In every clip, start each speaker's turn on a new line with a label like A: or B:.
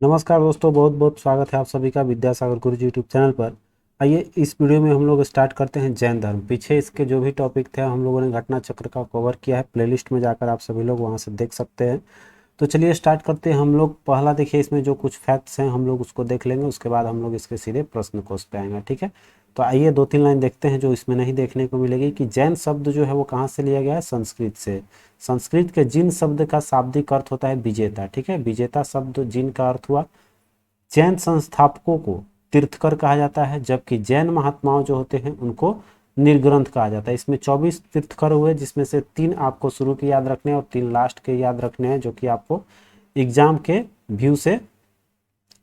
A: नमस्कार दोस्तों, बहुत बहुत स्वागत है आप सभी का विद्यासागर गुरु जी यूट्यूब चैनल पर। आइए इस वीडियो में हम लोग स्टार्ट करते हैं जैन धर्म। पीछे इसके जो भी टॉपिक थे हम लोगों ने घटना चक्र का कवर किया है, प्लेलिस्ट में जाकर आप सभी लोग वहां से देख सकते हैं। तो चलिए स्टार्ट करते हैं हम लोग। पहला देखिए, इसमें जो कुछ फैक्ट्स हैं हम लोग उसको देख लेंगे, उसके बाद हम लोग इसके सीधे प्रश्न कोश पे आएंगे। ठीक है, तो आइए दो तीन लाइन देखते हैं जो इसमें नहीं देखने को मिलेगी कि जैन शब्द जो है वो कहाँ से लिया गया है, संस्कृत से। संस्कृत के जिन शब्द का शाब्दिक अर्थ होता है विजेता। ठीक है, विजेता शब्द जिन का अर्थ हुआ। जैन संस्थापकों को तीर्थकर कहा जाता है, जबकि जैन महात्माओं जो होते हैं उनको निर्ग्रंथ कहा जाता है। इसमें 24 तीर्थकर हुए, जिसमें से 3 आपको शुरू के याद रखने हैं और 3 लास्ट के याद रखने हैं, जो कि आपको एग्जाम के व्यू से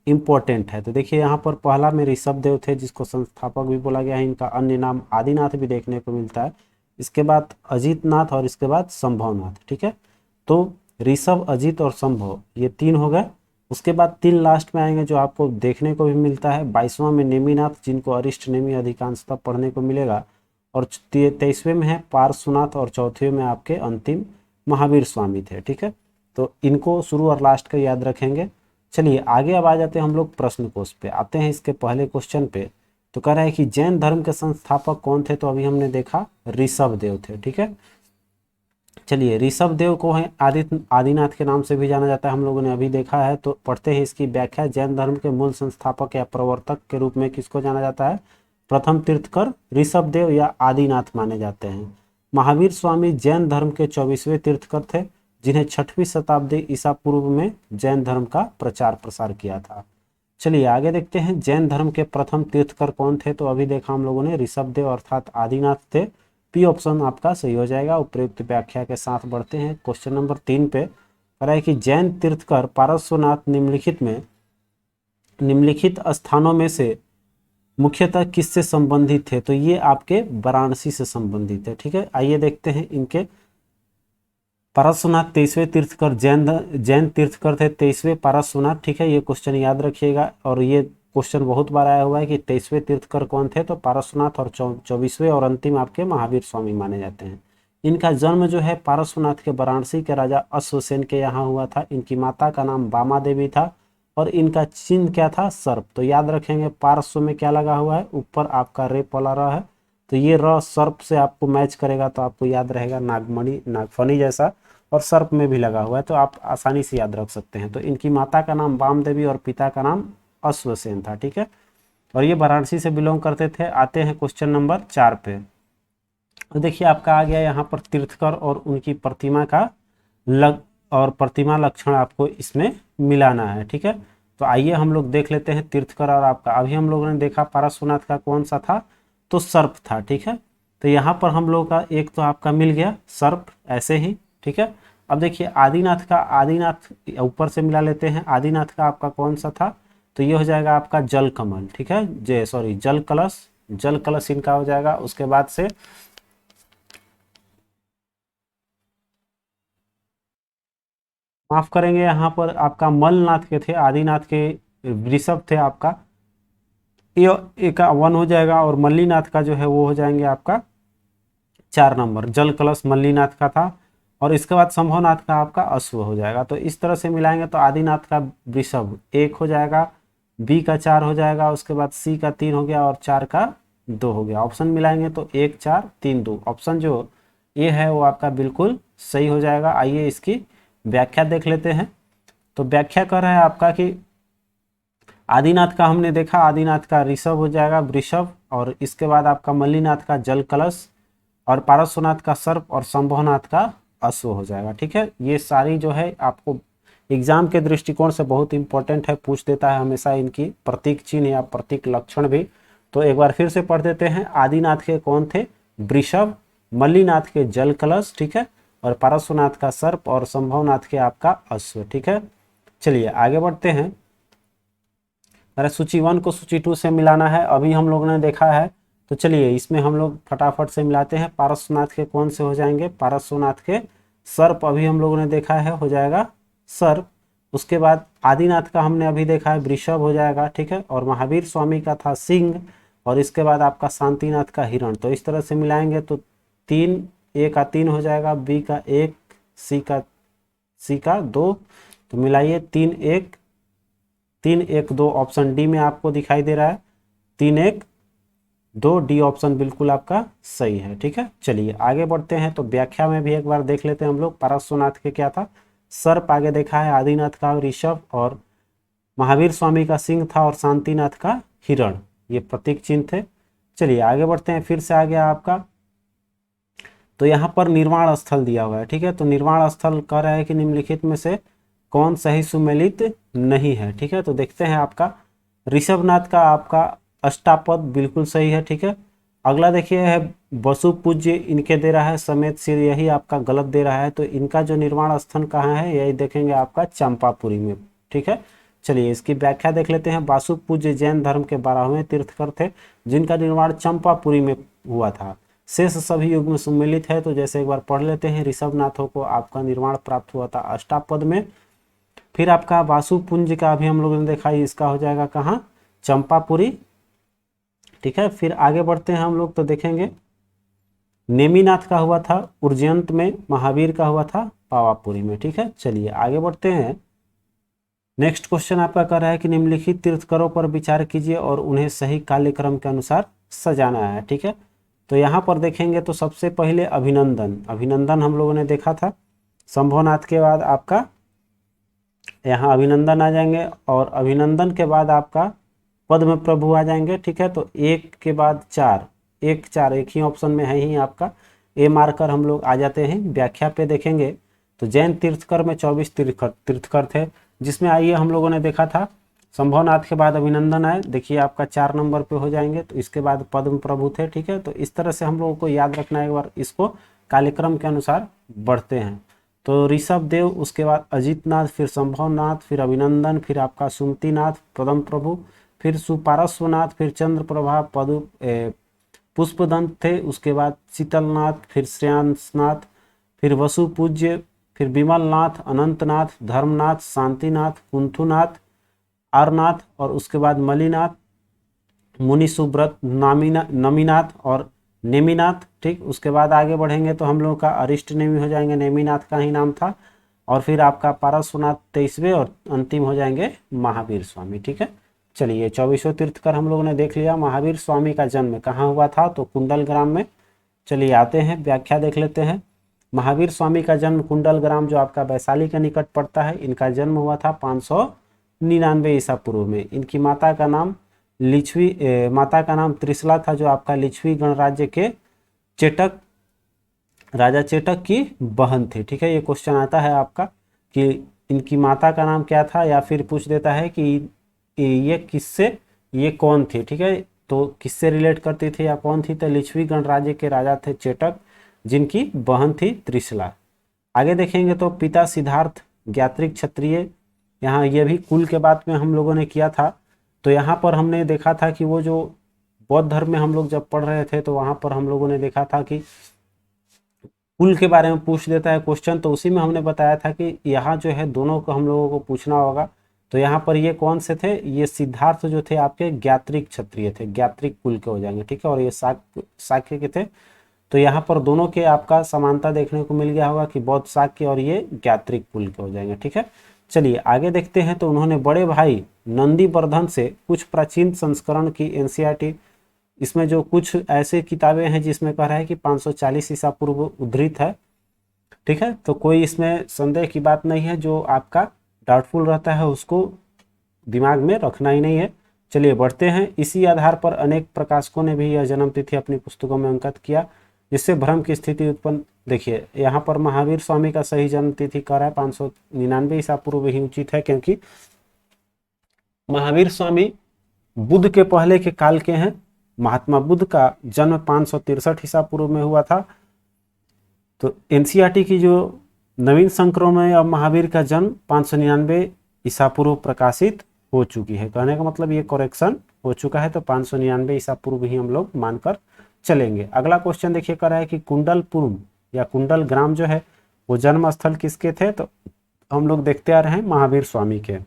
A: इम्पोर्टेंट है। तो देखिए यहाँ पर पहला में ऋषभ देव थे, जिसको संस्थापक भी बोला गया है। इनका अन्य नाम आदिनाथ भी देखने को मिलता है। इसके बाद अजीत नाथ और इसके बाद संभवनाथ। ठीक है, तो ऋषभ, अजीत और संभव ये 3 हो गए। उसके बाद 3 लास्ट में आएंगे जो आपको देखने को भी मिलता है। 22वां में नेमिनाथ, जिनको अरिष्ट नेमी अधिकांशतः पढ़ने को मिलेगा। और 23वें में है पार्श्वनाथ और चौथे में आपके अंतिम महावीर स्वामी थे। ठीक है, तो इनको शुरू और लास्ट का याद रखेंगे। चलिए आगे अब आ जाते हैं हम लोग प्रश्न कोश पे। आते हैं इसके पहले क्वेश्चन पे। तो कह रहा है कि जैन धर्म के संस्थापक कौन थे। तो अभी हमने देखा ऋषभ देव थे। ठीक है, चलिए ऋषभ देव को है आदिनाथ के नाम से भी जाना जाता है, हम लोगों ने अभी देखा है। तो पढ़ते हैं इसकी व्याख्या। जैन धर्म के मूल संस्थापक या प्रवर्तक के रूप में किसको जाना जाता है। प्रथम तीर्थकर ऋषभ देव या आदिनाथ माने जाते हैं। महावीर स्वामी जैन धर्म के 24वें तीर्थकर थे, जिन्हें 6वीं शताब्दी ईसा पूर्व में जैन धर्म का प्रचार प्रसार किया था। चलिए आगे देखते हैं जैन धर्म के प्रथम तीर्थकर कौन थे। तो अभी देखा हम लोगों ने ऋषभ देव अर्थात आदिनाथ थे। पी ऑप्शन आपका सही हो जाएगा। उपयुक्त व्याख्या के साथ बढ़ते हैं क्वेश्चन नंबर 3 पे। कह रहा है कि जैन तीर्थकर पारस्वनाथ निम्नलिखित स्थानों में से मुख्यतः किससे संबंधित थे। तो ये आपके वाराणसी से संबंधित है। ठीक है, आइए देखते हैं इनके। पारस्वनाथ 23वें तीर्थकर जैन तीर्थकर थे, 23वें पारस्वनाथ। ठीक है, ये क्वेश्चन याद रखिएगा और ये क्वेश्चन बहुत बार आया हुआ है कि 23वें तीर्थकर कौन थे। तो पारस्वनाथ और 24वें और अंतिम आपके महावीर स्वामी माने जाते हैं। इनका जन्म जो है पारस्वनाथ के वाराणसी के राजा अश्वसेन के यहाँ हुआ था। इनकी माता का नाम बामा देवी था और इनका चिन्ह क्या था, सर्प। तो याद रखेंगे पार्श्व में क्या लगा हुआ है, ऊपर आपका रेप वाला र है। तो ये र सर्प से आपको मैच करेगा, तो आपको याद रहेगा नागमणि नागफनी जैसा, और सर्प में भी लगा हुआ है, तो आप आसानी से याद रख सकते हैं। तो इनकी माता का नाम वाम देवी और पिता का नाम अश्वसेन था। ठीक है, और ये वाराणसी से बिलोंग करते थे। आते हैं क्वेश्चन नंबर 4 पे। तो देखिए आपका आ गया यहाँ पर तीर्थकर और उनकी प्रतिमा का लग और प्रतिमा लक्षण आपको इसमें मिलाना है। ठीक है, तो आइए हम लोग देख लेते हैं तीर्थकर और आपका। अभी हम लोगों ने देखा पारस्वनाथ का कौन सा था, तो सर्प था। ठीक है, तो यहाँ पर हम लोग का एक तो आपका मिल गया सर्प ऐसे ही। ठीक है, अब देखिए आदिनाथ का, आदिनाथ ऊपर से मिला लेते हैं। आदिनाथ का आपका कौन सा था, तो ये हो जाएगा आपका जल कमल। ठीक है, जल कलश, जल कलश इनका हो जाएगा। उसके बाद से माफ करेंगे, यहाँ पर आपका मलनाथ के थे, आदिनाथ के वृषभ थे आपका। ये एक 1 हो जाएगा और मल्लीनाथ का जो है वो हो जाएंगे आपका 4 नंबर। जल कलश मल्लीनाथ का था और इसके बाद संभवनाथ का आपका अश्व हो जाएगा। तो इस तरह से मिलाएंगे तो आदिनाथ का वृषभ 1 हो जाएगा, बी का 4 हो जाएगा, उसके बाद सी का 3 हो गया और 4 का 2 हो गया। ऑप्शन मिलाएंगे तो 1 4 3 2, ऑप्शन जो ए है वो आपका बिल्कुल सही हो जाएगा। आइए इसकी व्याख्या देख लेते हैं। तो व्याख्या कर रहा है आपका कि आदिनाथ का हमने देखा, आदिनाथ का ऋषभ हो जाएगा वृषभ, और इसके बाद आपका मल्लीनाथ का जल कलश, और पारस्वनाथ का सर्प, और संभवनाथ का अश्व हो जाएगा। ठीक है, ये सारी जो है आपको एग्जाम के दृष्टिकोण से बहुत इंपॉर्टेंट है, पूछ देता है हमेशा इनकी प्रतीक चिन्ह या प्रतीक लक्षण भी। तो एक बार फिर से पढ़ देते हैं। आदिनाथ के कौन थे, वृषभ, मल्लीनाथ के जल कलश, ठीक है, और पारस्वनाथ का सर्प, और संभवनाथ के आपका अश्व। ठीक है, चलिए आगे बढ़ते हैं। अरे सूची 1 को सूची 2 से मिलाना है, अभी हम लोगों ने देखा है। तो चलिए इसमें हम लोग फटाफट से मिलाते हैं। पारस्वनाथ के कौन से हो जाएंगे, पारस्वनाथ के सर्प अभी हम लोगों ने देखा है, हो जाएगा सर्प। उसके बाद आदिनाथ का हमने अभी देखा है वृषभ हो जाएगा। ठीक है, और महावीर स्वामी का था सिंह, और इसके बाद आपका शांतिनाथ का हिरण। तो इस तरह से मिलाएंगे तो 3, ए का 3 हो जाएगा, बी का 1, सी का 2। तो मिलाइए 3 1 3-1-2 ऑप्शन डी में आपको दिखाई दे रहा है। 3-1-2 डी ऑप्शन बिल्कुल आपका सही है। ठीक है, चलिए आगे बढ़ते हैं। तो व्याख्या में भी एक बार देख लेते हैं हम लोग। पार्श्वनाथ के क्या था, सर्प आगे देखा है, आदिनाथ का ऋषभ, और महावीर स्वामी का सिंह था, और शांतिनाथ का हिरण, ये प्रतीक चिन्ह थे। चलिए आगे बढ़ते हैं, फिर से आ गया आपका। तो यहाँ पर निर्वाण स्थल दिया हुआ है। ठीक है, तो निर्वाण स्थल कह रहा है कि निम्नलिखित में से कौन सही सुमेलित नहीं है। ठीक है, तो देखते हैं आपका ऋषभनाथ का आपका अष्टापद बिल्कुल सही है। ठीक है, अगला देखिए है वसु पूज्य, इनके दे रहा है समेत सिर, यही आपका गलत दे रहा है। तो इनका जो निर्वाण स्थान कहाँ है, यही देखेंगे आपका चंपापुरी में। ठीक है, चलिए इसकी व्याख्या देख लेते हैं। वासु पूज्य जैन धर्म के 12वें तीर्थकर थे, जिनका निर्माण चंपापुरी में हुआ था। शेष सभी युग में सम्मिलित है। तो जैसे एक बार पढ़ लेते हैं, ऋषभनाथों को आपका निर्माण प्राप्त हुआ था अष्टापद में। फिर आपका वासुपुंज का अभी हम लोगों ने देखा, इसका हो जाएगा कहाँ, चंपापुरी। ठीक है, फिर आगे बढ़ते हैं हम लोग, तो देखेंगे नेमिनाथ का हुआ था उज्जैन में, महावीर का हुआ था पावापुरी में। ठीक है, चलिए आगे बढ़ते हैं। नेक्स्ट क्वेश्चन आपका कह रहा है कि निम्नलिखित तीर्थकरों पर विचार कीजिए और उन्हें सही काल्यक्रम के अनुसार सजाना है। ठीक है, तो यहाँ पर देखेंगे तो सबसे पहले अभिनंदन हम लोगों ने देखा था। शंभुनाथ के बाद आपका यहाँ अभिनंदन आ जाएंगे, और अभिनंदन के बाद आपका पद्म प्रभु आ जाएंगे। ठीक है, तो एक के बाद 4, 1-4 एक ही ऑप्शन में है ही आपका, ए मार्कर हम लोग आ जाते हैं। व्याख्या पे देखेंगे तो जैन तीर्थकर में 24 तीर्थकर थे, जिसमें आइए हम लोगों ने देखा था शंभुनाथ के बाद अभिनंदन आए, देखिए आपका 4 नंबर पे हो जाएंगे। तो इसके बाद पद्म प्रभु थे। ठीक है, तो इस तरह से हम लोगों को याद रखना है, एक बार इसको कार्यक्रम के अनुसार बढ़ते हैं। तो ऋषभ देव, उसके बाद अजितनाथ, फिर शंभुनाथ, फिर अभिनंदन, फिर आपका सुमतिनाथ, पद्म प्रभु, फिर सुपार्श्वनाथ, फिर चंद्रप्रभा, पुष्पदंत थे, उसके बाद शीतलनाथ, फिर श्रेयांसनाथ, फिर वसुपूज्य, फिर विमलनाथ, अनंतनाथ, धर्मनाथ, शांतिनाथ, कुंथुनाथ, आरनाथ, और उसके बाद मलिनाथ, मुनि सुब्रत, नमीनाथ और नेमिनाथ। ठीक, उसके बाद आगे बढ़ेंगे तो हम लोगों का अरिष्ट नेमी हो जाएंगे, नेमिनाथ का ही नाम था। और फिर आपका पार्श्वनाथ 23वें, और अंतिम हो जाएंगे महावीर स्वामी। ठीक है, चलिए 24 तीर्थकर हम लोगों ने देख लिया। महावीर स्वामी का जन्म कहाँ हुआ था, तो कुंडल ग्राम में। चलिए आते हैं, व्याख्या देख लेते हैं। महावीर स्वामी का जन्म कुंडल ग्राम, जो आपका वैशाली के निकट पड़ता है, इनका जन्म हुआ था 599 ईसा पूर्व में। इनकी माता का नाम माता का नाम त्रिशला था, जो आपका लिच्छवी गणराज्य के चेटक राजा चेटक की बहन थी। ठीक है, ये क्वेश्चन आता है आपका कि इनकी माता का नाम क्या था, या फिर पूछ देता है कि ये कौन थी। ठीक है, तो किससे रिलेट करती थी या कौन थी, तो लिच्छवी गणराज्य के राजा थे चेटक, जिनकी बहन थी त्रिशला। आगे देखेंगे तो पिता सिद्धार्थ ज्ञात्रिक क्षत्रिय, यहाँ ये भी कुल के बात में हम लोगों ने किया था। तो यहाँ पर हमने देखा था कि वो जो बौद्ध धर्म में हम लोग जब पढ़ रहे थे, तो वहाँ पर हम लोगों ने देखा था कि कुल के बारे में पूछ देता है क्वेश्चन। तो उसी में हमने बताया था कि यहाँ जो है दोनों को हम लोगों को पूछना होगा। तो यहाँ पर ये कौन से थे, ये सिद्धार्थ जो थे आपके ज्ञात्रिक क्षत्रिय थे, ज्ञात्रिक कुल के हो जाएंगे। ठीक है, और ये शाक्य के थे। तो यहाँ पर दोनों के आपका समानता देखने को मिल गया होगा कि बौद्ध शाक्य और ये ज्ञात्रिक कुल के हो जाएंगे। ठीक है, चलिए आगे देखते हैं। तो उन्होंने बड़े भाई नंदीवर्धन से कुछ प्राचीन संस्करण की एनसीईआरटी, इसमें जो कुछ ऐसे किताबें हैं जिसमें कह रहा है कि 540 ईसा पूर्व उद्धृत है। ठीक है, तो कोई इसमें संदेह की बात नहीं है, जो आपका डाउटफुल रहता है उसको दिमाग में रखना ही नहीं है। चलिए बढ़ते हैं। इसी आधार पर अनेक प्रकाशकों ने भी यह जन्म तिथि अपनी पुस्तकों में अंकित किया, जिससे भ्रम की स्थिति उत्पन्न। देखिए यहाँ पर महावीर स्वामी का सही जन्म तिथि कह रहा है 599 ईसा पूर्व ही उचित है, क्योंकि महावीर स्वामी बुद्ध के पहले के काल के हैं। महात्मा बुद्ध का जन्म 563 ईसा पूर्व में हुआ था। तो एनसीईआरटी की जो नवीन संस्करण में अब महावीर का जन्म 599 ईसा पूर्व प्रकाशित हो चुकी है। कहने का मतलब ये करेक्शन हो चुका है, तो 599 ईसा पूर्व ही हम लोग मानकर चलेंगे। अगला क्वेश्चन देखिए कर रहा है कि कुंडलपुरम या कुंडल ग्राम जो है वो जन्म स्थल किसके थे, तो हम लोग देखते आ रहे हैं महावीर स्वामी के।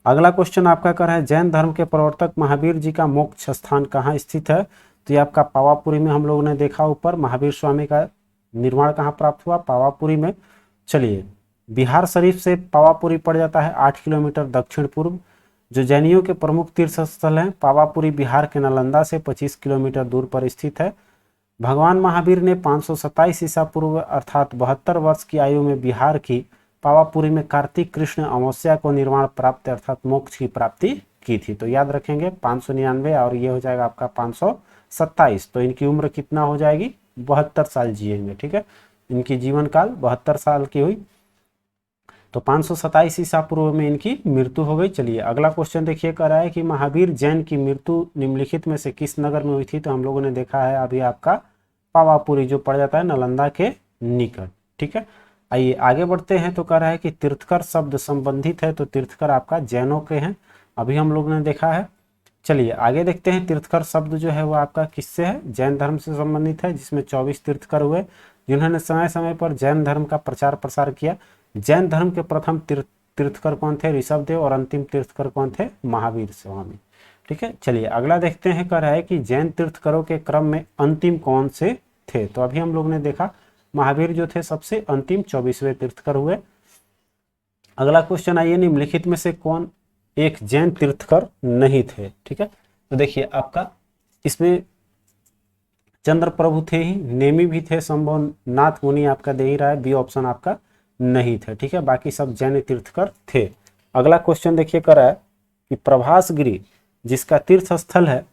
A: अगला क्वेश्चन आपका कर रहा है जैन धर्म के प्रवर्तक महावीर जी का मोक्ष स्थान कहाँ स्थित है, तो ये आपका पावापुरी में हम लोगों ने देखा ऊपर। महावीर स्वामी का निर्माण कहाँ प्राप्त हुआ, पावापुरी में। चलिए बिहार शरीफ से पावापुरी पड़ जाता है 8 किलोमीटर दक्षिण पूर्व। जो जैनियों के प्रमुख तीर्थ स्थल हैं, पावापुरी बिहार के नालंदा से 25 किलोमीटर दूर पर स्थित है। भगवान महावीर ने 527 ईसा पूर्व अर्थात 72 वर्ष की आयु में बिहार की पावापुरी में कार्तिक कृष्ण अमावस्या को निर्वाण प्राप्त अर्थात मोक्ष की प्राप्ति की थी। तो याद रखेंगे 599 और ये हो जाएगा आपका 527। तो इनकी उम्र कितना हो जाएगी, 72 साल जिएंगे। ठीक है, इनकी जीवन काल 72 साल की हुई। तो 527 ईसा पूर्व में इनकी मृत्यु हो गई। चलिए अगला क्वेश्चन देखिए, कह रहा है कि महावीर जैन की मृत्यु निम्नलिखित में से किस नगर में हुई थी। तो हम लोगों ने देखा है अभी आपका पावापुरी जो पड़ जाता है नालंदा के निकट। ठीक है, आइए आगे बढ़ते हैं। तो कह रहा है कि तीर्थकर शब्द संबंधित है, तो तीर्थकर आपका जैनों के हैं, अभी हम लोगों ने देखा है। चलिए आगे देखते हैं, तीर्थकर शब्द जो है वो आपका किससे है, जैन धर्म से संबंधित है, जिसमें 24 तीर्थकर हुए जिन्होंने समय समय पर जैन धर्म का प्रचार प्रसार किया। जैन धर्म के प्रथम तीर्थकर कौन थे, ऋषभदेव, और अंतिम तीर्थकर कौन थे, महावीर स्वामी। ठीक है, चलिए अगला देखते हैं। कह रहा है कि जैन तीर्थकरों के क्रम में अंतिम कौन से थे। तो अभी हम लोग ने देखा महावीर जो थे सबसे अंतिम 24वें तीर्थकर हुए। अगला क्वेश्चन आइए, निम्नलिखित में से कौन एक जैन तीर्थकर नहीं थे। ठीक है, तो देखिए आपका इसमें चंद्र प्रभु थे ही, नेमी भी थे, संभव नाथ मुनि आपका दे ही रहा है, बी ऑप्शन आपका नहीं थे। ठीक है, बाकी सब जैन तीर्थकर थे। अगला क्वेश्चन देखिए, कर रहा है कि प्रभासगिरी जिसका तीर्थ स्थल है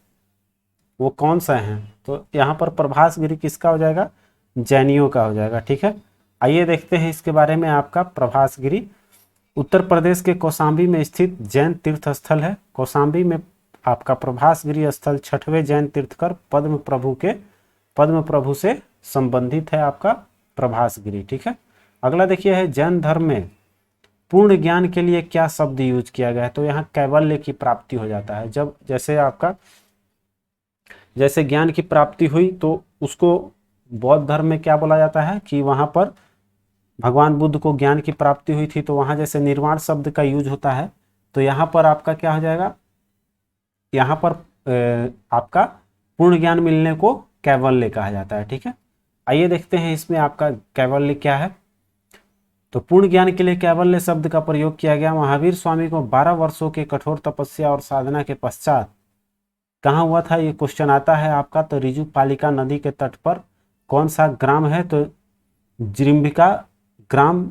A: वो कौन सा है। तो यहाँ पर प्रभासगिरी किसका हो जाएगा, जैनियों का हो जाएगा। ठीक है, आइए देखते हैं इसके बारे में। आपका प्रभासगिरी उत्तर प्रदेश के कौशाम्बी में स्थित जैन तीर्थ स्थल है। कौशाम्बी में आपका प्रभासगिरी स्थल 6वें जैन तीर्थकर पद्म प्रभु से संबंधित है आपका प्रभासगिरी। ठीक है, अगला देखिए है, जैन धर्म में पूर्ण ज्ञान के लिए क्या शब्द यूज किया गया है। तो यहाँ कैवल्य की प्राप्ति हो जाता है। जब जैसे ज्ञान की प्राप्ति हुई तो उसको बौद्ध धर्म में क्या बोला जाता है कि वहां पर भगवान बुद्ध को ज्ञान की प्राप्ति हुई थी, तो वहां जैसे निर्वाण शब्द का यूज होता है, तो यहाँ पर आपका क्या हो जाएगा, यहाँ पर आपका पूर्ण ज्ञान मिलने को कैवल्य कहा जाता है। ठीक है, आइए देखते हैं इसमें आपका कैवल्य क्या है। तो पूर्ण ज्ञान के लिए कैवल्य शब्द का प्रयोग किया गया। महावीर स्वामी को 12 वर्षों के कठोर तपस्या और साधना के पश्चात कहाँ हुआ था, ये क्वेश्चन आता है आपका। तो रिजु पालिका नदी के तट पर कौन सा ग्राम है, तो जिरिम्बिका ग्राम।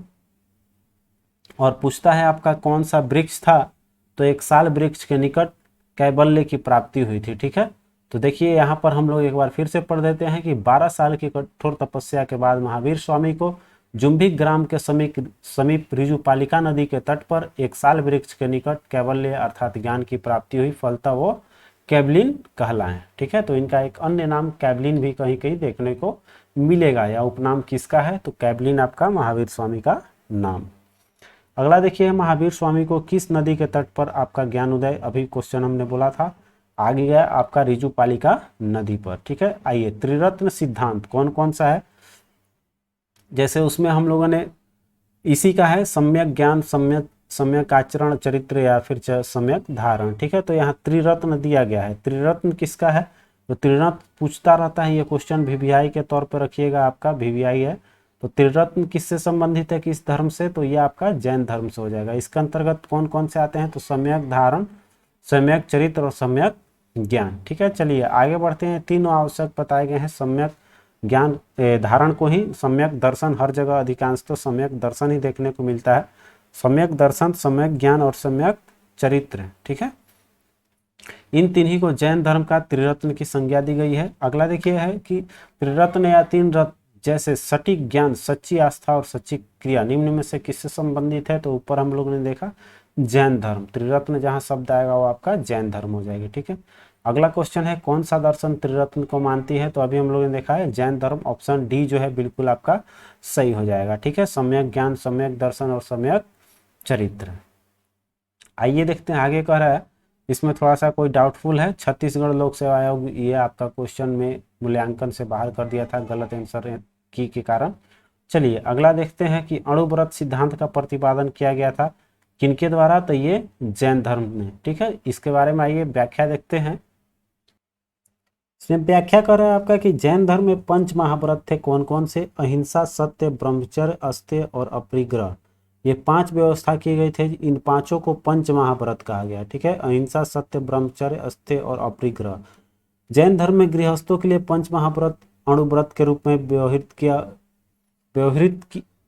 A: और पूछता है आपका कौन सा वृक्ष था, तो एक साल वृक्ष के निकट कैवल्य की प्राप्ति हुई थी। ठीक है, तो देखिए यहाँ पर हम लोग एक बार फिर से पढ़ देते हैं कि 12 साल की कठोर तपस्या के बाद महावीर स्वामी को जुम्बिक ग्राम के समीप रिजु पालिका नदी के तट पर एक साल वृक्ष के निकट कैवल्य अर्थात ज्ञान की प्राप्ति हुई, फलतः वो कैवलिन कहलाएं। ठीक है, तो इनका एक अन्य नाम कैवलिन भी कहीं कहीं देखने को मिलेगा, या उपनाम किसका है, तो कैवलिन आपका महावीर स्वामी का नाम। अगला देखिए, महावीर स्वामी को किस नदी के तट पर आपका ज्ञान उदय, अभी क्वेश्चन हमने बोला था, आगे गया आपका रिजु पालिका नदी पर। ठीक है, आइए त्रिरत्न सिद्धांत कौन कौन सा है, जैसे उसमें हम लोगों ने इसी का है सम्यक ज्ञान, सम्यक आचरण, चरित्र या फिर सम्यक धारण। ठीक है, तो यहाँ त्रिरत्न दिया गया है। त्रिरत्न किसका है, तो त्रिरत्न पूछता रहता है, ये क्वेश्चन वीवीआई के तौर पर रखिएगा, आपका वीवीआई है। तो त्रिरत्न किससे संबंधित है, किस धर्म से, तो ये आपका जैन धर्म से हो जाएगा। इसके अंतर्गत कौन कौन से आते हैं, तो सम्यक धारण, सम्यक चरित्र और सम्यक ज्ञान। ठीक है, चलिए आगे बढ़ते हैं। तीनों आवश्यक बताए गए हैं सम्यक ज्ञान धारण को ही सम्यक दर्शन, हर जगह अधिकांश तो सम्यक दर्शन ही देखने को मिलता है। सम्यक दर्शन, सम्यक ज्ञान और सम्यक चरित्र। ठीक है, इन तीन को जैन धर्म का त्रिरत्न की संज्ञा दी गई है। अगला देखिए है कि त्रिरत्न या तीन रत्न जैसे सटीक ज्ञान, सच्ची आस्था और सच्ची क्रिया निम्न में से किससे संबंधित है, तो ऊपर हम लोग ने देखा जैन धर्म। त्रिरत्न जहां शब्द आएगा वो आपका जैन धर्म हो जाएगी। ठीक है, अगला क्वेश्चन है कौन सा दर्शन त्रिरत्न को मानती है, तो अभी हम लोगों ने देखा है जैन धर्म, ऑप्शन डी जो है बिल्कुल आपका सही हो जाएगा। ठीक है, सम्यक ज्ञान, सम्यक दर्शन और सम्यक चरित्र। आइए देखते हैं आगे, कह रहा है इसमें थोड़ा सा कोई डाउटफुल है, छत्तीसगढ़ लोक सेवा आयोग ये आपका क्वेश्चन में मूल्यांकन से बाहर कर दिया था गलत आंसर की के कारण। चलिए अगला देखते हैं कि अणुव्रत सिद्धांत का प्रतिपादन किया गया था किनके द्वारा, तो ये जैन धर्म में। ठीक है, इसके बारे में आइए व्याख्या देखते हैं। इसमें व्याख्या कर रहा है आपका कि जैन धर्म में 5 महाव्रत थे, कौन कौन से, अहिंसा, सत्य, ब्रह्मचर्य, अस्तेय और अपरिग्रह। ये 5 व्यवस्था की गई थी, इन पांचों को पंच महाव्रत कहा गया। ठीक है, अहिंसा, सत्य, ब्रह्मचर्य, अस्तेय और अपरिग्रह। जैन धर्म में गृहस्थों के लिए पंच महाव्रत अणुव्रत के रूप में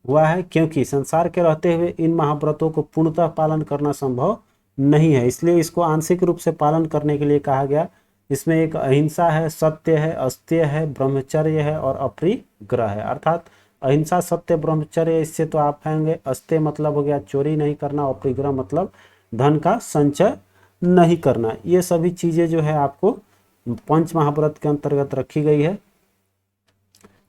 A: हुआ है, क्योंकि संसार के रहते हुए इन महाव्रतों को पूर्णतः पालन करना संभव नहीं है, इसलिए इसको आंशिक रूप से पालन करने के लिए कहा गया। इसमें एक अहिंसा है, सत्य है, अस्तेय है, ब्रह्मचर्य है और अपरिग्रह है। अर्थात अहिंसा, सत्य, ब्रह्मचर्य, इससे तो आप कहेंगे अस्तेय मतलब हो गया चोरी नहीं करना, अपरिग्रह मतलब धन का संचय नहीं करना। ये सभी चीजें जो है आपको पंच महाव्रत के अंतर्गत रखी गई है।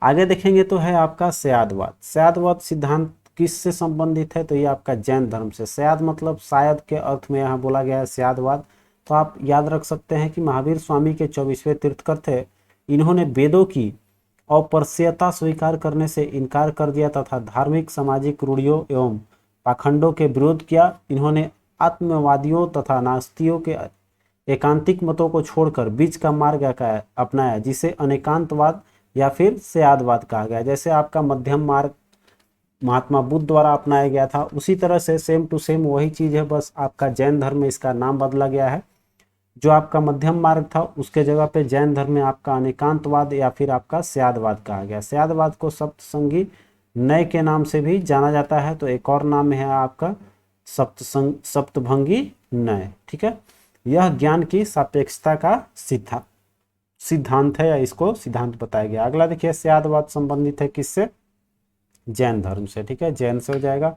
A: आगे देखेंगे तो है आपका स्यादवाद। स्यादवाद सिद्धांत किससे संबंधित है, तो ये आपका जैन धर्म से। स्याद मतलब शायद के अर्थ में यहाँ बोला गया है स्यादवाद। तो आप याद रख सकते हैं कि महावीर स्वामी के 24वें तीर्थकर थे, इन्होंने वेदों की अपरस्यता स्वीकार करने से इनकार कर दिया तथा धार्मिक सामाजिक रूढ़ियों एवं पाखंडों के विरोध किया। इन्होंने आत्मवादियों तथा नास्तियों के एकांतिक मतों को छोड़कर बीच का मार्ग अपनाया, जिसे अनेकांतवाद या फिर स्यादवाद कहा गया। जैसे आपका मध्यम मार्ग महात्मा बुद्ध द्वारा अपनाया गया था, उसी तरह से सेम टू सेम वही चीज है, बस आपका जैन धर्म में इसका नाम बदला गया है। जो आपका मध्यम मार्ग था उसके जगह पे जैन धर्म में आपका अनेकांतवाद या फिर आपका स्यादवाद कहा गया। स्यादवाद को सप्तसंगी नय के नाम से भी जाना जाता है, तो एक और नाम है आपका सप्तभंगी नय। ठीक है, यह ज्ञान की सापेक्षता का सिद्धांत है, या इसको सिद्धांत बताया गया। अगला देखिए, स्यादवाद संबंधित है किससे, जैन धर्म से। ठीक है, जैन से हो जाएगा।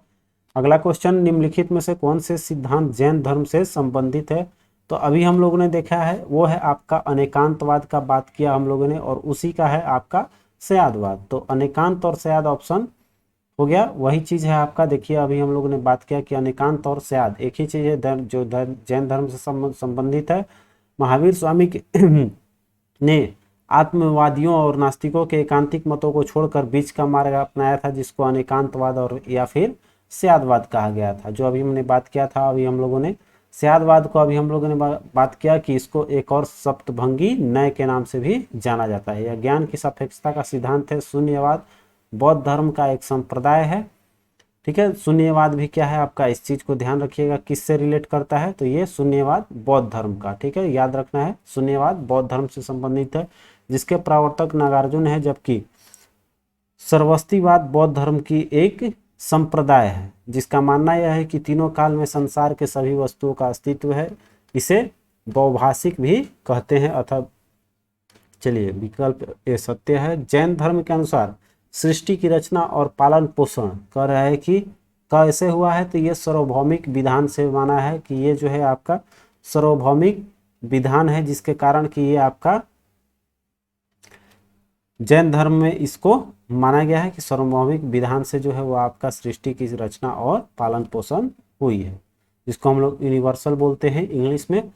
A: अगला क्वेश्चन, निम्नलिखित में से कौन से सिद्धांत जैन धर्म से संबंधित है, तो अभी हम लोगों ने देखा है वो है आपका अनेकांतवाद का बात किया हम लोगों ने, और उसी का है आपका स्यादवाद। तो अनेकांत और स्याद ऑप्शन हो गया, वही चीज है आपका। देखिए अभी हम लोगों ने बात किया कि अनेकांत और स्याद एक ही चीज है जो जैन धर्म से संबंधित है। महावीर स्वामी के ने आत्मवादियों और नास्तिकों के एकांतिक मतों को छोड़कर बीच का मार्ग अपनाया था, जिसको अनेकांतवाद और या फिर स्यादवाद कहा गया था, जो अभी हमने बात किया था। अभी हम लोगों ने स्यादवाद को अभी हम लोगों ने बात किया कि इसको एक और सप्तभंगी नय के नाम से भी जाना जाता है। यह ज्ञान की सापेक्षता का सिद्धांत है। शून्यवाद बौद्ध धर्म का एक संप्रदाय है। ठीक है, शून्यवाद भी क्या है आपका, इस चीज को ध्यान रखिएगा किससे रिलेट करता है, तो ये शून्यवाद बौद्ध धर्म का। ठीक है, याद रखना है, शून्यवाद बौद्ध धर्म से संबंधित है, जिसके प्रवर्तक नागार्जुन है, जबकि सर्वस्तिवाद बौद्ध धर्म की एक संप्रदाय है, जिसका मानना यह है कि तीनों काल में संसार के सभी वस्तुओं का अस्तित्व है। इसे बहुभाषिक भी कहते हैं। अतः चलिए, विकल्प ए सत्य है। जैन धर्म के अनुसार सृष्टि की रचना और पालन पोषण कह रहा है कि कैसे हुआ है, तो ये सार्वभौमिक विधान से माना है कि ये जो है आपका सार्वभौमिक विधान है, जिसके कारण कि ये आपका जैन धर्म में इसको माना गया है कि सार्वभौमिक विधान से जो है वो आपका सृष्टि की रचना और पालन पोषण हुई है, जिसको हम लोग यूनिवर्सल बोलते हैं इंग्लिश में।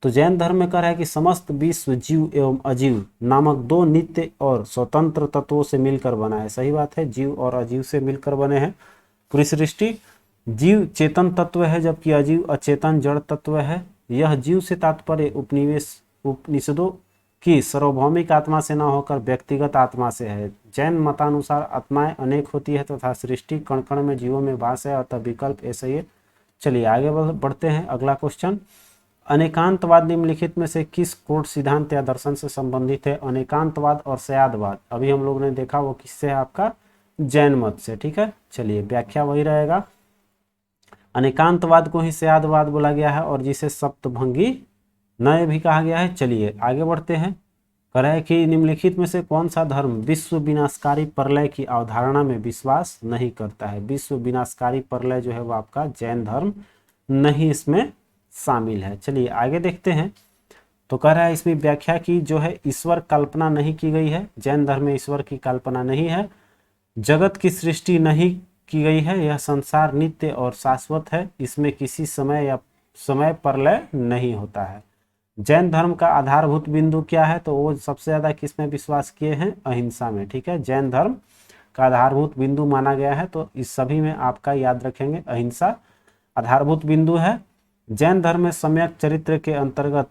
A: तो जैन धर्म में कह रहा है कि समस्त विश्व जीव एवं अजीव नामक दो नित्य और स्वतंत्र तत्वों से मिलकर बना है। सही बात है, जीव और अजीव से मिलकर बने हैं पूरी सृष्टि। जीव चेतन तत्व है, जबकि अजीव अचेतन जड़ तत्व है। यह जीव से तात्पर्य उपनिषदों की सार्वभौमिक आत्मा से न होकर व्यक्तिगत आत्मा से है। जैन मतानुसार आत्माएं अनेक होती है तथा सृष्टि कण कण में जीवों में वास है, अतः विकल्प ऐसा ही है। चलिए आगे बढ़ते हैं। अगला क्वेश्चन, अनेकांतवाद निम्नलिखित में से किस कोट सिद्धांत या दर्शन से संबंधित है। अनेकांतवाद और स्यादवाद अभी हम लोगों ने देखा वो किससे है, आपका जैन मत से। ठीक है, चलिए व्याख्या वही रहेगा। अनेकांतवाद को ही स्यादवाद बोला गया है और जिसे सप्तभंगी नय भी कहा गया है। चलिए आगे बढ़ते हैं। कह रहा है कि निम्नलिखित में से कौन सा धर्म विश्व विनाशकारी प्रलय की अवधारणा में विश्वास नहीं करता है। विश्व विनाशकारी प्रलय जो है वो आपका जैन धर्म नहीं इसमें शामिल है। चलिए आगे देखते हैं। तो कह रहा है इसमें व्याख्या की जो है ईश्वर कल्पना नहीं की गई है। जैन धर्म में ईश्वर की कल्पना नहीं है। जगत की सृष्टि नहीं की गई है। यह संसार नित्य और शाश्वत है। इसमें किसी समय या समय प्रलय नहीं होता है। जैन धर्म का आधारभूत बिंदु क्या है, तो वो सबसे ज्यादा किसमें विश्वास किए हैं, अहिंसा में। ठीक है, जैन धर्म का आधारभूत बिंदु माना गया है, तो इस सभी में आपका याद रखेंगे अहिंसा आधारभूत बिंदु है। जैन धर्म में सम्यक चरित्र के अंतर्गत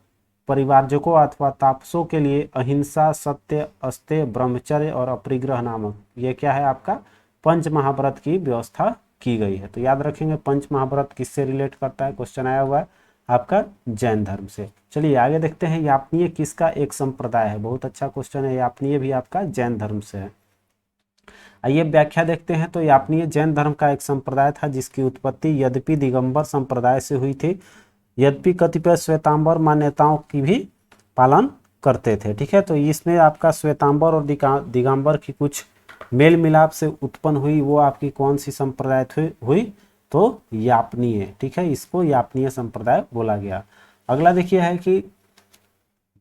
A: परिवारजकों अथवा तापसों के लिए अहिंसा, सत्य, अस्तेय, ब्रह्मचर्य और अपरिग्रह नामक ये क्या है आपका पंच महाव्रत की व्यवस्था की गई है। तो याद रखेंगे पंच महाव्रत किससे रिलेट करता है, क्वेश्चन आया हुआ है आपका जैन धर्म से। चलिए आगे देखते हैं, यापनीय किसका एक संप्रदाय है, बहुत अच्छा क्वेश्चन है, यापनीय भी आपका जैन धर्म से है। आइए व्याख्या देखते हैं। तो यापनीय जैन धर्म का एक संप्रदाय था जिसकी उत्पत्ति यद्यपि दिगंबर संप्रदाय से हुई थी, यद्यपि कतिपय श्वेतांबर मान्यताओं की भी पालन करते थे। ठीक है, तो इसमें आपका श्वेतांबर और दिगंबर की कुछ मेल मिलाप से उत्पन्न हुई वो आपकी कौन सी संप्रदाय हुई, तो यापनीय। ठीक है, इसको यापनीय संप्रदाय बोला गया। अगला देखिए है कि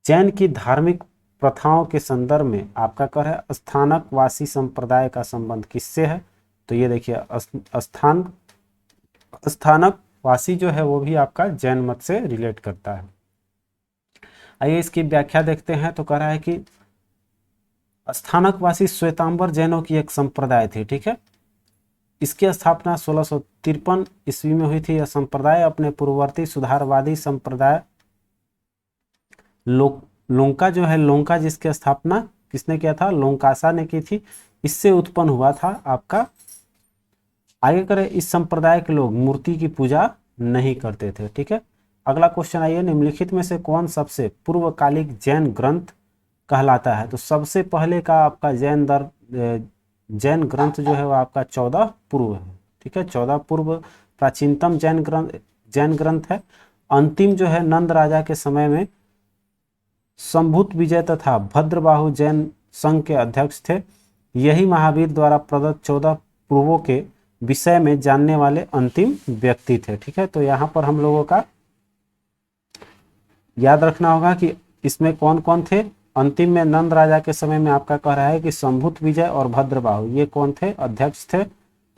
A: जैन की धार्मिक प्रथाओं के संदर्भ में आपका कह है स्थानकवासी संप्रदाय का संबंध किससे है, तो ये देखिए स्थानकवासी जो है वो भी आपका जैन मत से रिलेट करता है। आइए इसकी व्याख्या देखते हैं। तो कह रहा है कि स्थानकवासी श्वेतांबर जैनों की एक संप्रदाय थी। ठीक है, इसकी स्थापना 1653 ईस्वी में हुई थी। यह संप्रदाय अपने पूर्ववर्ती सुधारवादी संप्रदाय लोंका जो है, लोंका जिसकी स्थापना किसने किया था, लोंकासा ने की थी, इससे उत्पन्न हुआ था आपका। आगे करें, इस संप्रदाय के लोग मूर्ति की पूजा नहीं करते थे। ठीक है, अगला क्वेश्चन आइए, निम्नलिखित में से कौन सबसे पूर्वकालिक जैन ग्रंथ कहलाता है, तो सबसे पहले का आपका जैन ग्रंथ जो है वो आपका 14 पूर्व है। ठीक है, 14 पूर्व प्राचीनतम जैन ग्रंथ है। अंतिम जो है नंद राजा के समय में संभूत विजय तथा भद्रबाहु जैन संघ के अध्यक्ष थे। यही महावीर द्वारा प्रदत्त 14 पूर्वों के विषय में जानने वाले अंतिम व्यक्ति थे। ठीक है, तो यहाँ पर हम लोगों का याद रखना होगा कि इसमें कौन कौन थे। अंतिम में नंद राजा के समय में आपका कह रहा है कि संभूत विजय और भद्रबाहु ये कौन थे, अध्यक्ष थे,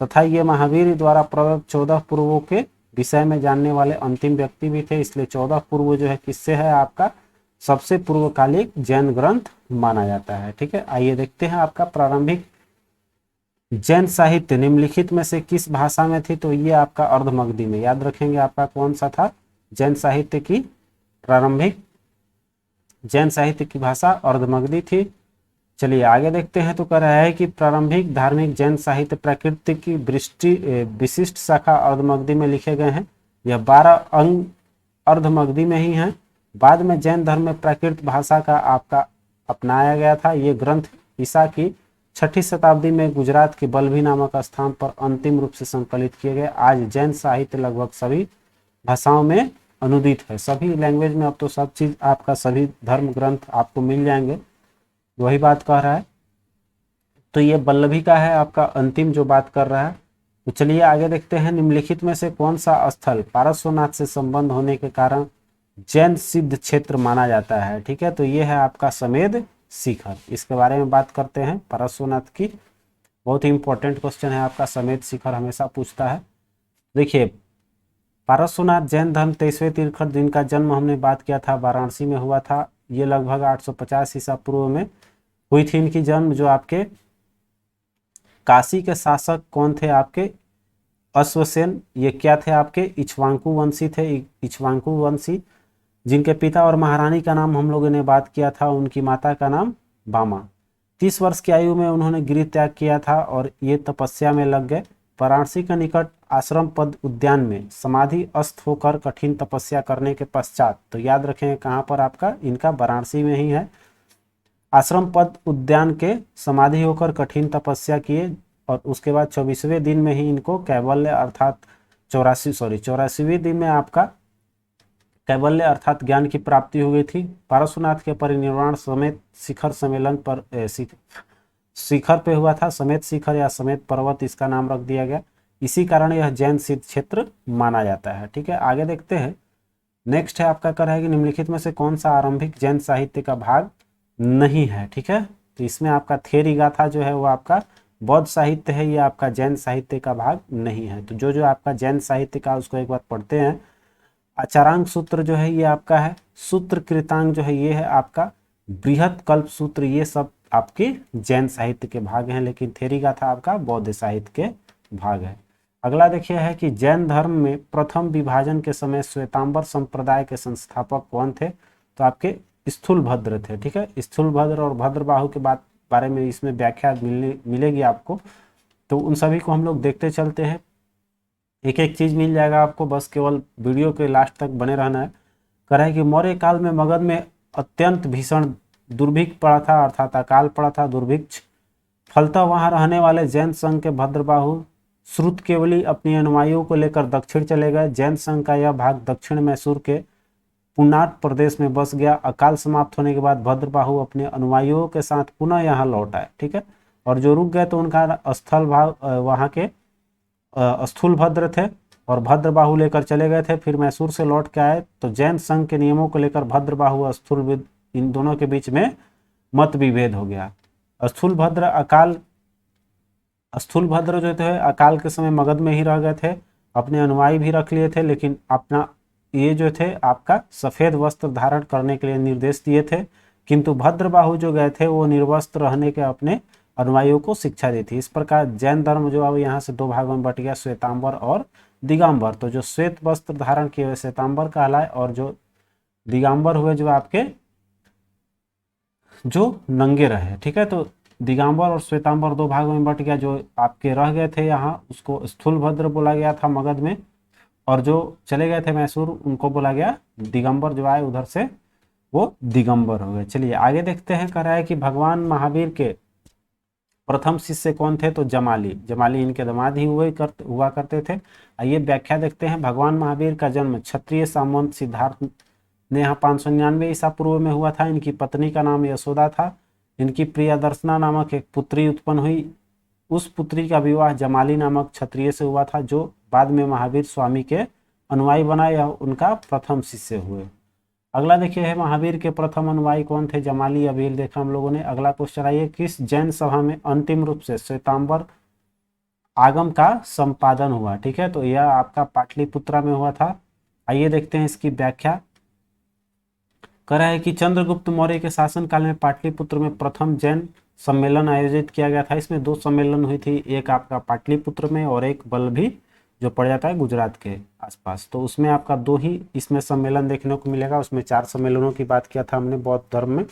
A: तथा ये महावीर द्वारा प्रदत्त 14 पूर्वों के विषय में जानने वाले अंतिम व्यक्ति भी थे। इसलिए 14 पूर्व जो है किससे है, आपका सबसे पूर्वकालिक जैन ग्रंथ माना जाता है। ठीक है, आइए देखते हैं आपका प्रारंभिक जैन साहित्य निम्नलिखित में से किस भाषा में थी, तो ये आपका अर्धमगधी में। याद रखेंगे आपका कौन सा था, जैन साहित्य की प्रारंभिक जैन साहित्य की भाषा अर्धमगधी थी। चलिए आगे देखते हैं। तो कह रहा है कि प्रारंभिक धार्मिक जैन साहित्य प्रकृति की विशिष्ट शाखा अर्धमगधी में लिखे गए हैं। यह 12 अंग अर्धमगधी में ही हैं। बाद में जैन धर्म में प्राकृत भाषा का आपका अपनाया गया था। ये ग्रंथ ईसा की 6ठी शताब्दी में गुजरात के बल्लभी नामक स्थान पर अंतिम रूप से संकलित किए गए। आज जैन साहित्य लगभग सभी भाषाओं में अनुदित है, सभी लैंग्वेज में। अब तो सब चीज आपका सभी धर्म ग्रंथ आपको मिल जाएंगे, वही बात कह रहा है। तो ये बल्लभी का है आपका अंतिम जो बात कर रहा है। तो चलिए आगे देखते हैं, निम्नलिखित में से कौन सा स्थल पारस्वनाथ से संबंध होने के कारण जैन सिद्ध क्षेत्र माना जाता है। ठीक है, तो ये है आपका समेध शिखर, इसके बारे में बात करते हैं पारस्वनाथ की। बहुत ही इंपॉर्टेंट क्वेश्चन है आपका, समेध शिखर हमेशा पूछता है। देखिए पारस्वनाथ जैन धर्म 23वें तीर्थंकर जिनका जन्म हमने बात किया था वाराणसी में हुआ था। ये लगभग 850 ईसा पूर्व में हुई थी इनकी जन्म। जो आपके काशी के शासक कौन थे, आपके अश्वसेन, ये क्या थे, आपके इक्ष्वाकु वंशी थे। इक्ष्वाकु वंशी जिनके पिता और महारानी का नाम हम लोगों ने बात किया था, उनकी माता का नाम बामा। 30 वर्ष की आयु में उन्होंने गृह त्याग किया था और ये तपस्या में लग गए। वाराणसी के निकट आश्रम पद उद्यान में समाधि अस्त होकर कठिन तपस्या करने के पश्चात, तो याद रखें कहाँ पर आपका, इनका वाराणसी में ही है। आश्रम पद उद्यान के समाधि होकर कठिन तपस्या किए और उसके बाद 24वें दिन में ही इनको कैवल्य अर्थात 84वें दिन में आपका कैवल्य अर्थात ज्ञान की प्राप्ति हो गई थी। पारस्वनाथ के परिनिर्वाण समेत शिखर सम्मेलन पर शिखर पे हुआ था। समेत शिखर या समेत पर्वत इसका नाम रख दिया गया। इसी कारण यह जैन सिद्ध क्षेत्र माना जाता है। ठीक है, आगे देखते हैं। नेक्स्ट है आपका कर है कि निम्नलिखित में से कौन सा आरंभिक जैन साहित्य का भाग नहीं है। ठीक है, तो इसमें आपका थेरी गाथा जो है वो आपका बौद्ध साहित्य है, ये आपका जैन साहित्य का भाग नहीं है। तो जो जो आपका जैन साहित्य का उसको एक बार पढ़ते हैं। आचारांग सूत्र जो है ये आपका है। सूत्र कृतांग जो है ये है आपका। बृहत कल्प सूत्र ये सब आपके जैन साहित्य के भाग हैं, लेकिन थेरी गाथा आपका बौद्ध साहित्य के भाग है। अगला देखिए है कि जैन धर्म में प्रथम विभाजन के समय श्वेतांबर संप्रदाय के संस्थापक कौन थे, तो आपके स्थूलभद्र थे। ठीक है, स्थूलभद्र और भद्रबाहु के बारे में इसमें व्याख्या मिलेगी आपको, तो उन सभी को हम लोग देखते चलते हैं। एक एक चीज मिल जाएगा आपको, बस केवल वीडियो के लास्ट तक बने रहना है। कह रहा है कि मौर्य काल में मगध में अत्यंत भीषण दुर्भिक्ष पड़ा था, अर्थात अकाल पड़ा था, दुर्भिक्ष। फलतः वहां रहने वाले जैन संघ के भद्रबाहु श्रुत केवली अपनी अनुयायियों को लेकर दक्षिण चले गए। जैन संघ का यह भाग दक्षिण मैसूर के पुनाट प्रदेश में बस गया। अकाल समाप्त होने के बाद भद्रबाहु अपने अनुयायियों के साथ पुनः यहाँ लौट आए, ठीक है। और जो रुक गए तो उनका स्थल भाग वहाँ के स्थूल भद्र थे और भद्रबाहु लेकर चले गए थे, फिर मैसूर से लौट के आए। तो जैन संघ के नियमों को लेकर भद्रबाहु और स्थूल इन दोनों के बीच में मत विभेद हो गया। स्थूल भद्र जो थे अकाल के समय मगध में ही रह गए थे, अपने अनुयायी भी रख लिए थे, लेकिन अपना ये जो थे आपका सफेद वस्त्र धारण करने के लिए निर्देश दिए थे। किंतु भद्रबाहु जो गए थे वो निर्वस्त्र रहने के अपने अनुयायियों को शिक्षा दी थी। इस प्रकार जैन धर्म जो अब यहाँ से दो भागों में बट गया, श्वेतांबर और दिगंबर। तो जो श्वेत वस्त्र धारण किए हुए श्वेतांबर कहलाए और जो दिगंबर हुए जो आपके जो नंगे रहे, ठीक है। तो दिगंबर और श्वेतांबर दो भागों में बट गया। जो आपके रह गए थे यहाँ उसको स्थूल भद्र बोला गया था मगध में, और जो चले गए थे मैसूर उनको बोला गया दिगंबर, जो आए उधर से वो दिगंबर हो गए। चलिए आगे देखते हैं। कह रहा है कि भगवान महावीर के प्रथम शिष्य कौन थे, तो जमाली। जमाली इनके दामाद ही हुआ करते थे। आइए व्याख्या देखते हैं। भगवान महावीर का जन्म क्षत्रिय सामंत सिद्धार्थ ने यहाँ 599 ईसा पूर्व में हुआ था। इनकी पत्नी का नाम यशोदा था। इनकी प्रियदर्शना नामक एक पुत्री उत्पन्न हुई। उस पुत्री का विवाह जमाली नामक क्षत्रिय से हुआ था, जो बाद में महावीर स्वामी के अनुयायी बना। यह उनका प्रथम शिष्य हुए। अगला देखिए है महावीर के प्रथम अनुयायी कौन थे, जमाली। अभी देखा हम लोगों ने। अगला क्वेश्चन आइए, किस जैन सभा में अंतिम रूप से श्वेतांबर आगम का संपादन हुआ, ठीक है। तो यह आपका पाटलिपुत्रा में हुआ था। आइए देखते हैं इसकी व्याख्या। कह रहा है कि चंद्रगुप्त मौर्य के शासनकाल में पाटलिपुत्र में प्रथम जैन सम्मेलन आयोजित किया गया था। इसमें दो सम्मेलन हुई थी, एक आपका पाटलिपुत्र में और एक बल्लभी जो पड़ जाता है गुजरात के आसपास। तो उसमें आपका दो ही इसमें सम्मेलन देखने को मिलेगा। उसमें 4 सम्मेलनों की बात किया था हमने बौद्ध धर्म में,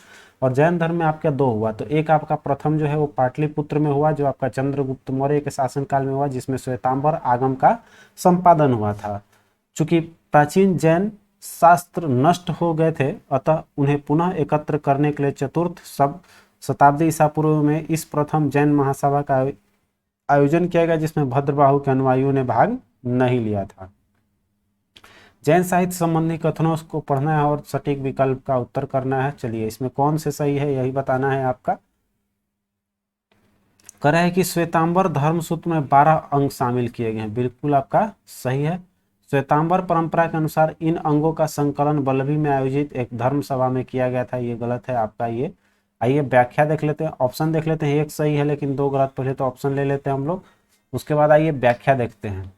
A: और जैन धर्म में आपका 2 हुआ। तो एक आपका प्रथम जो है वो पाटलिपुत्र में हुआ, जो आपका चंद्रगुप्त मौर्य के शासनकाल में हुआ, जिसमें श्वेतांबर आगम का संपादन हुआ था। चूंकि प्राचीन जैन शास्त्र नष्ट हो गए थे, अतः उन्हें पुनः एकत्र करने के लिए चतुर्थ शताब्दी ईसा पूर्व में इस प्रथम जैन महासभा का आयोजन किया गया, जिसमें भद्रबाहु के अनुयायियों ने भाग नहीं लिया था। जैन साहित्य संबंधी कथनों को पढ़ना है और सटीक विकल्प का उत्तर करना है। चलिए इसमें कौन से सही है यही बताना है आपका। कह रहा है कि श्वेतांबर धर्मसूत्र में 12 अंग शामिल किए गए हैं। बिल्कुल आपका सही है। श्वेतांबर परंपरा के अनुसार इन अंगों का संकलन बल्लभी में आयोजित एक धर्म सभा में किया गया था। ये गलत है आपका ये। आइए व्याख्या देख लेते हैं, ऑप्शन देख लेते हैं। एक सही है लेकिन 2 गलत। पहले तो ऑप्शन ले लेते हैं हम लोग, उसके बाद आइए व्याख्या देखते हैं।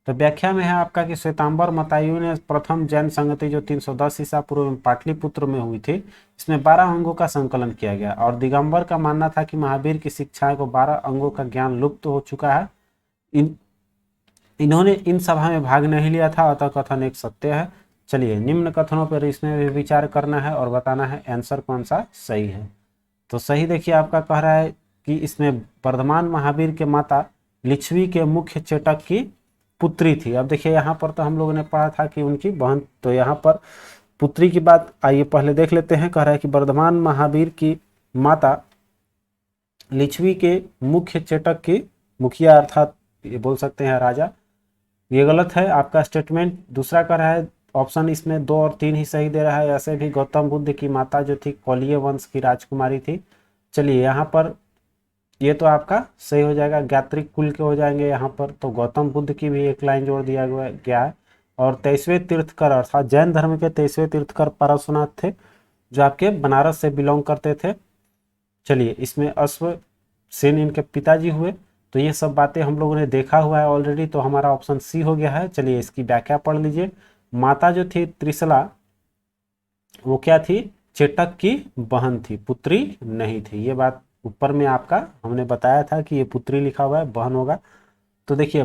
A: तो व्याख्या में है आपका कि श्वेतांबर मतायुओं ने प्रथम जैन संगति जो 310 ईसा पूर्व में पाटलिपुत्र में हुई थी, इसमें 12 अंगों का संकलन किया गया। और दिगंबर का मानना था कि महावीर की शिक्षाएं को 12 अंगों का ज्ञान लुप्त हो चुका है। इन्होंने इन सभा में भाग नहीं लिया था, अतः कथन एक सत्य है। चलिए निम्न कथनों पर इसमें भी विचार करना है और बताना है आंसर कौन सा सही है। तो सही देखिए आपका कह रहा है कि इसमें वर्धमान महावीर के माता लिच्छवी के मुख्य चेटक की पुत्री थी। अब देखिए यहाँ पर तो हम लोगों ने पढ़ा था कि उनकी बहन, तो यहाँ पर पुत्री की बात आइए पहले देख लेते हैं। कह रहा है कि वर्धमान महावीर की माता लिच्छवी के मुख्य चेटक की, मुखिया अर्थात ये बोल सकते हैं राजा, ये गलत है आपका स्टेटमेंट। दूसरा कह रहा है ऑप्शन इसमें 2 और 3 ही सही दे रहा है। ऐसे भी गौतम बुद्ध की माता जो थी कौलिय वंश की राजकुमारी थी। चलिए यहाँ पर ये तो आपका सही हो जाएगा, ज्ञात्रिक कुल के हो जाएंगे यहाँ पर। तो गौतम बुद्ध की भी एक लाइन जोड़ दिया गया है। और 23वें तीर्थकर अर्थात जैन धर्म के 23वें तीर्थकर पारसनाथ थे, जो आपके बनारस से बिलोंग करते थे। चलिए इसमें अश्व सेन इनके पिताजी हुए। तो ये सब बातें हम लोगों ने देखा हुआ है ऑलरेडी, तो हमारा ऑप्शन सी हो गया है। चलिए इसकी व्याख्या पढ़ लीजिए। माता जो थी त्रिशला, वो क्या थी, चेटक की बहन थी, पुत्री नहीं थी। ये बात ऊपर में आपका हमने बताया था कि ये पुत्री लिखा हुआ है, बहन होगा। तो देखिए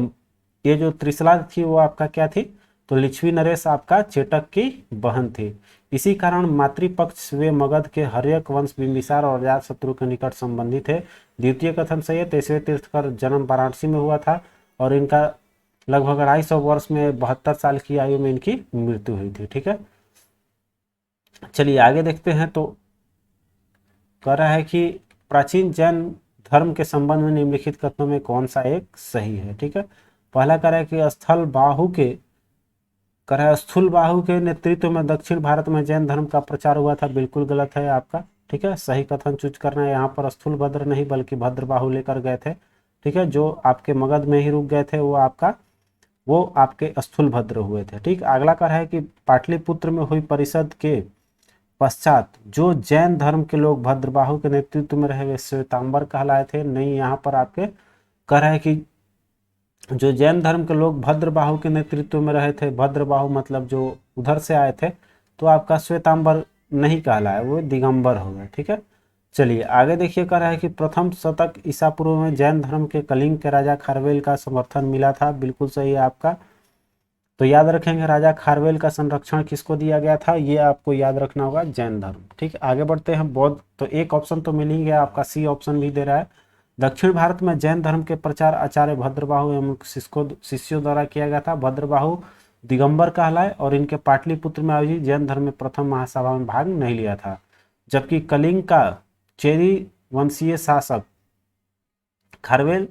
A: ये जो त्रिशला थी वो आपका क्या थी, तो लिच्छवी नरेश आपका चेटक की बहन थी। इसी कारण मातृपक्ष वे मगध के हर्यक वंश बिंबिसार और अजातशत्रु के निकट संबंधी थे। द्वितीय कथन सही है। 23वें तीर्थकर जन्म वाराणसी में हुआ था और इनका लगभग 250 वर्ष में 72 साल की आयु में इनकी मृत्यु हुई थी। ठीक है, चलिए आगे देखते हैं। तो कह रहा है कि प्राचीन जैन धर्म के संबंध में निम्नलिखित कथनों में कौन सा एक सही है। ठीक है, पहला कह रहा है कि स्थूल बाहु के नेतृत्व में दक्षिण भारत में जैन धर्म का प्रचार हुआ था। बिल्कुल गलत है आपका। ठीक है, सही कथन चूज करना है। यहाँ पर स्थूल भद्र नहीं बल्कि भद्र बाहु लेकर गए थे। ठीक है, जो आपके मगध में ही रुक गए थे वो आपके स्थूल भद्र हुए थे। ठीक, अगला कह रहा है कि पाटलिपुत्र में हुई परिषद के पश्चात जो जैन धर्म के लोग भद्रबाहु के नेतृत्व में रहे वे श्वेतांबर कहलाए थे। नहीं, यहाँ पर आपके कह रहा है कि जो जैन धर्म के लोग भद्रबाहु के नेतृत्व में रहे थे, भद्रबाहु मतलब जो उधर से आए थे, तो आपका श्वेतांबर नहीं कहलाया, वो दिगंबर हो गया। ठीक है, चलिए आगे देखिए। कह रहा है कि प्रथम शतक ईसा पूर्व में जैन धर्म के कलिंग के राजा खारवेल का समर्थन मिला था। बिल्कुल सही है आपका। तो याद रखेंगे राजा खारवेल का संरक्षण किसको दिया गया था, ये आपको याद रखना होगा, जैन धर्म। ठीक, आगे बढ़ते हैं। बौद्ध, तो एक ऑप्शन तो मिल ही गया आपका, सी ऑप्शन भी दे रहा है। दक्षिण भारत में जैन धर्म के प्रचार आचार्य भद्रबाहु एवं शिष्यों द्वारा किया गया था। भद्रबाहु दिगंबर कहलाए और इनके पाटलिपुत्र में आयोजित जैन धर्म में प्रथम महासभा में भाग नहीं लिया था। जबकि कलिंग का चेरी वंशीय शासक खारवेल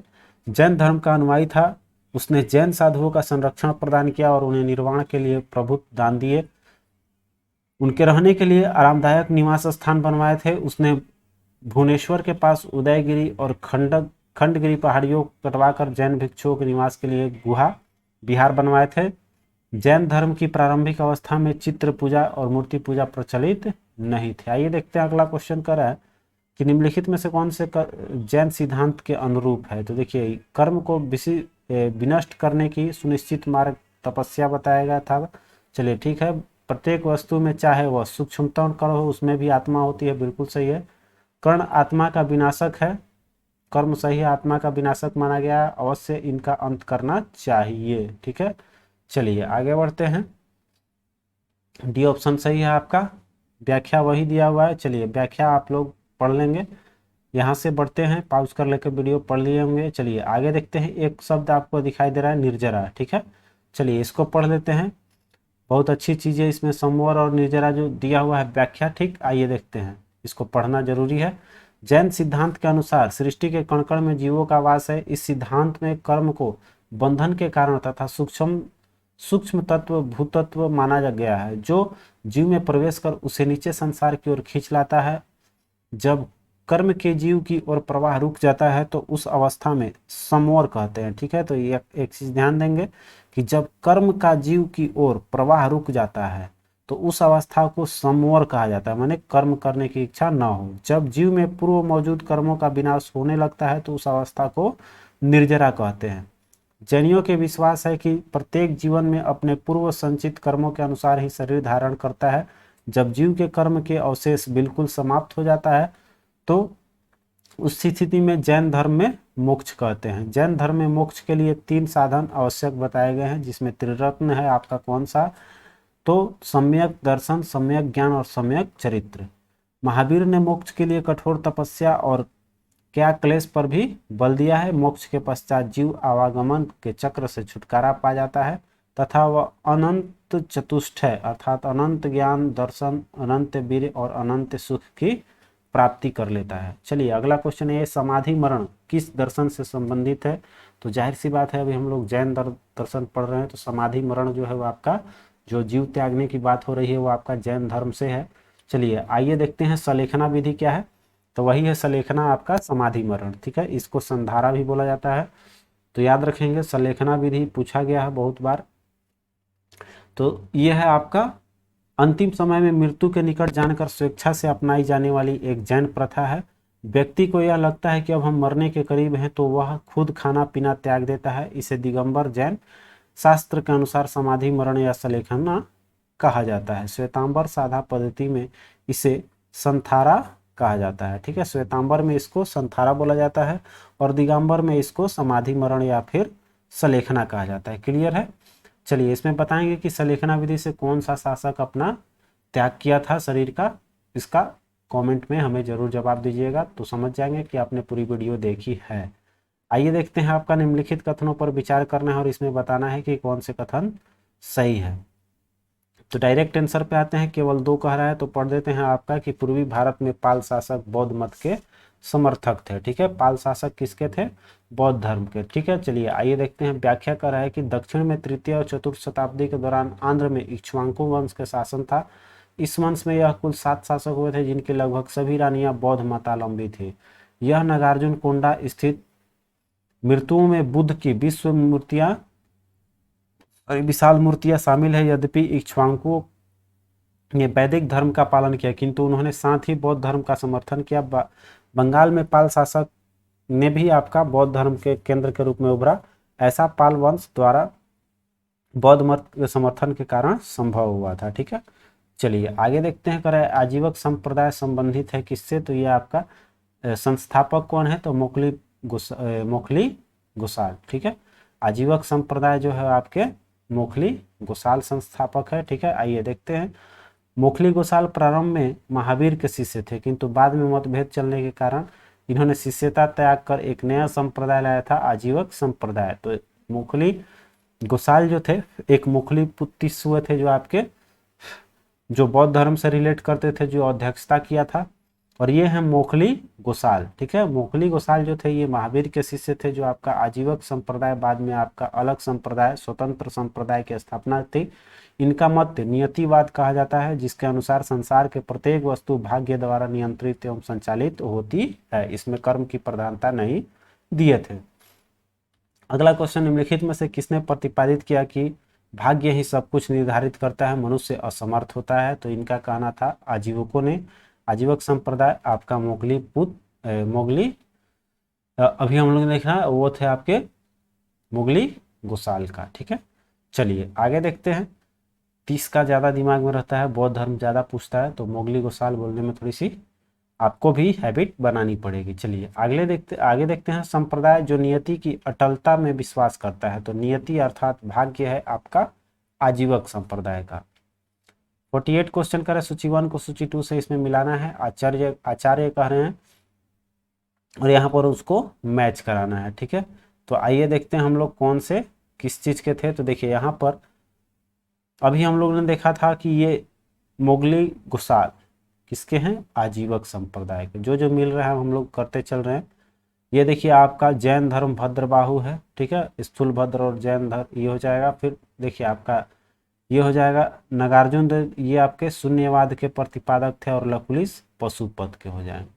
A: जैन धर्म का अनुयायी था। उसने जैन साधुओं का संरक्षण प्रदान किया और उन्हें निर्वाण के लिए प्रभुत्व दान दिए। उनके रहने के लिए आरामदायक निवास स्थान बनवाए थे। उसने भुवनेश्वर के पास उदयगिरी और खंडगिरी पहाड़ियों कटवाकर जैन भिक्षुओं के निवास के लिए गुहा विहार बनवाए थे। जैन धर्म की प्रारंभिक अवस्था में चित्र पूजा और मूर्ति पूजा प्रचलित नहीं थे। आइए देखते हैं अगला क्वेश्चन कर रहा है कि निम्नलिखित में से कौन से जैन सिद्धांत के अनुरूप है। तो देखिए, कर्म को विनष्ट करने की सुनिश्चित मार्ग तपस्या बताया गया था। चलिए ठीक है, प्रत्येक वस्तु में चाहे वह सूक्ष्मतम कण हो उसमें भी आत्मा होती है। बिल्कुल सही है। कर्ण आत्मा का विनाशक है। कर्म सही है, आत्मा का विनाशक माना गया। अवश्य इनका अंत करना चाहिए। ठीक है, चलिए आगे बढ़ते हैं। डी ऑप्शन सही है आपका। व्याख्या वही दिया हुआ है। चलिए व्याख्या आप लोग पढ़ लेंगे। यहाँ से बढ़ते हैं, पॉज कर लेकर वीडियो पढ़ लिए होंगे। चलिए आगे देखते हैं। एक शब्द आपको दिखाई दे रहा है, निर्जरा। ठीक है, चलिए इसको पढ़ लेते हैं। बहुत अच्छी चीज़ है इसमें, संवर और निर्जरा जो दिया हुआ है व्याख्या। ठीक, आइए देखते हैं, इसको पढ़ना जरूरी है। जैन सिद्धांत के अनुसार सृष्टि के कण कण में जीवों का वास है। इस सिद्धांत में कर्म को बंधन के कारण तथा सूक्ष्म तत्व भूतत्व माना गया है, जो जीव में प्रवेश कर उसे नीचे संसार की ओर खींच लाता है। जब कर्म के जीव की ओर प्रवाह रुक जाता है तो उस अवस्था में समोर कहते हैं। ठीक है, तो ये एक चीज ध्यान देंगे कि जब कर्म का जीव की ओर प्रवाह रुक जाता है तो उस अवस्था को समोर कहा जाता है, माने कर्म करने की इच्छा न हो। जब जीव में पूर्व मौजूद कर्मों का विनाश होने लगता है तो उस अवस्था को निर्जरा कहते हैं। जैनियों के विश्वास है कि प्रत्येक जीवन में अपने पूर्व संचित कर्मों के अनुसार ही शरीर धारण करता है। जब जीव के कर्म के अवशेष बिल्कुल समाप्त हो जाता है तो उस स्थिति में जैन धर्म में मोक्ष कहते हैं। जैन धर्म में मोक्ष के लिए 3 साधन आवश्यक बताए गए हैं, जिसमें त्रिरत्न है आपका कौन सा, तो सम्यक दर्शन, सम्यक ज्ञान और सम्यक चरित्र। महावीर ने मोक्ष के लिए कठोर तपस्या और क्या क्लेश पर भी बल दिया है। मोक्ष के पश्चात जीव आवागमन के चक्र से छुटकारा पा जाता है तथा वह अनंत चतुष्ट है, अर्थात अनंत ज्ञान, दर्शन, अनंत वीर्य और अनंत सुख की प्राप्ति कर लेता है। चलिए अगला क्वेश्चन है, समाधि मरण किस दर्शन से संबंधित है। तो जाहिर सी बात है, अभी हम लोग जैन दर्शन पढ़ रहे हैं, तो समाधि मरण जो है वो आपका, जो जीव त्यागने की बात हो रही है वो आपका जैन धर्म से है। चलिए आइए देखते हैं सलेखना विधि क्या है। तो वही है सलेखना आपका समाधि मरण। ठीक है, इसको संधारा भी बोला जाता है। तो याद रखेंगे, सलेखना विधि पूछा गया है बहुत बार। तो यह है आपका अंतिम समय में मृत्यु के निकट जानकर स्वेच्छा से अपनाई जाने वाली एक जैन प्रथा है। व्यक्ति को यह लगता है कि अब हम मरने के करीब हैं तो वह खुद खाना पीना त्याग देता है। इसे दिगंबर जैन शास्त्र के अनुसार समाधि मरण या सलेखना कहा जाता है। श्वेतांबर साधा पद्धति में इसे संथारा कहा जाता है। ठीक है, श्वेतांबर में इसको संथारा बोला जाता है और दिगंबर में इसको समाधि मरण या फिर सलेखना कहा जाता है। क्लियर है। चलिए इसमें बताएंगे कि सलेखना विधि से कौन सा शासक अपना त्याग किया था शरीर का, इसका कमेंट में हमें जरूर जवाब दीजिएगा, तो समझ जाएंगे कि आपने पूरी वीडियो देखी है। आइए देखते हैं, आपका निम्नलिखित कथनों पर विचार करना है और इसमें बताना है कि कौन से कथन सही है। तो डायरेक्ट आंसर पे आते हैं, केवल 2 कह रहा है तो पढ़ देते हैं आपका कि पूर्वी भारत में पाल शासक बौद्ध मत के समर्थक थे। ठीक है, पाल शासक किसके थे? बौद्ध धर्म के। ठीक है, चलिए आइए देखते हैं। व्याख्या कर रहा है कि दक्षिण में तृतीय और चतुर्थ शताब्दी के दौरान आंध्र में इक्ष्वाकु वंश के शासन था। इस वंश में यह कुल 7 शासक हुए थे, जिनके लगभग सभी रानियां बौद्ध मतावलंबी थी। यह नागार्जुन कोंडा स्थित मृत्युओं में बुद्ध की विश्व मूर्तियां विशाल मूर्तियां शामिल है। यद्यपि इक्ष्वाकुओं ने वैदिक धर्म का पालन किया, किंतु उन्होंने साथ ही बौद्ध धर्म का समर्थन किया। बंगाल में पाल शासक ने भी आपका बौद्ध धर्म के केंद्र के रूप में उभरा। ऐसा पाल वंश द्वारा बौद्ध मत के समर्थन के कारण संभव हुआ था। ठीक है, चलिए आगे देखते हैं। कर आजीवक संप्रदाय संबंधित है किससे? तो ये आपका संस्थापक कौन है? तो मोखली गुसाल। ठीक है, आजीवक संप्रदाय जो है आपके मोखली गुसाल संस्थापक है। ठीक है, आइए देखते हैं। मोखली गुसाल प्रारंभ में महावीर के शिष्य थे, किंतु बाद में मतभेद चलने के कारण इन्होंने शिष्यता त्याग कर एक नया संप्रदाय लाया था, आजीवक संप्रदाय। तो मोखली गुसाल जो थे एक मोखली पुत्तिस हुए थे, जो आपके जो बौद्ध धर्म से रिलेट करते थे, जो अध्यक्षता किया था। और ये है मोखली गुसाल। ठीक है, मोखली गुसाल जो थे ये महावीर के शिष्य थे। जो आपका आजीवक संप्रदाय बाद में आपका अलग संप्रदाय, स्वतंत्र संप्रदाय की स्थापना थी। इनका मत नियतिवाद कहा जाता है, जिसके अनुसार संसार के प्रत्येक वस्तु भाग्य द्वारा नियंत्रित एवं संचालित होती है। इसमें कर्म की प्रधानता नहीं दिए थे। अगला क्वेश्चन, निम्नलिखित में से किसने प्रतिपादित किया कि भाग्य ही सब कुछ निर्धारित करता है, मनुष्य असमर्थ होता है? तो इनका कहना था आजीवकों ने। आजीवक संप्रदाय आपका मोगली अभी हम लोग ने देखा वो थे आपके मोगली गुसाल का। ठीक है, चलिए आगे देखते हैं। 30 का ज़्यादा दिमाग में रहता है, बौद्ध धर्म ज़्यादा पूछता है, तो मोगली गुसाल बोलने में थोड़ी सी आपको भी हैबिट बनानी पड़ेगी। चलिए आगे देखते हैं। संप्रदाय जो नियति की अटलता में विश्वास करता है, तो नियति अर्थात भाग्य है आपका आजीवक संप्रदाय का। 48 क्वेश्चन करें, सूची 1 को सूची 2 से इसमें मिलाना है। आचार्य कह रहे हैं और यहाँ पर उसको मैच कराना है। ठीक है, तो आइए देखते हैं हम लोग कौन से किस चीज के थे। तो देखिए यहाँ पर अभी हम लोगों ने देखा था कि ये मोगली गुसाल किसके हैं? आजीवक संप्रदाय के। जो जो मिल रहा है हम लोग करते चल रहे हैं। ये देखिए आपका जैन धर्म भद्रबाहु है। ठीक है, स्थूल भद्र और जैन धर्म ये हो जाएगा। फिर देखिए आपका ये हो जाएगा नागार्जुन देव, ये आपके शून्यवाद के प्रतिपादक थे, और लकुलिस पशुपत के हो जाएंगे।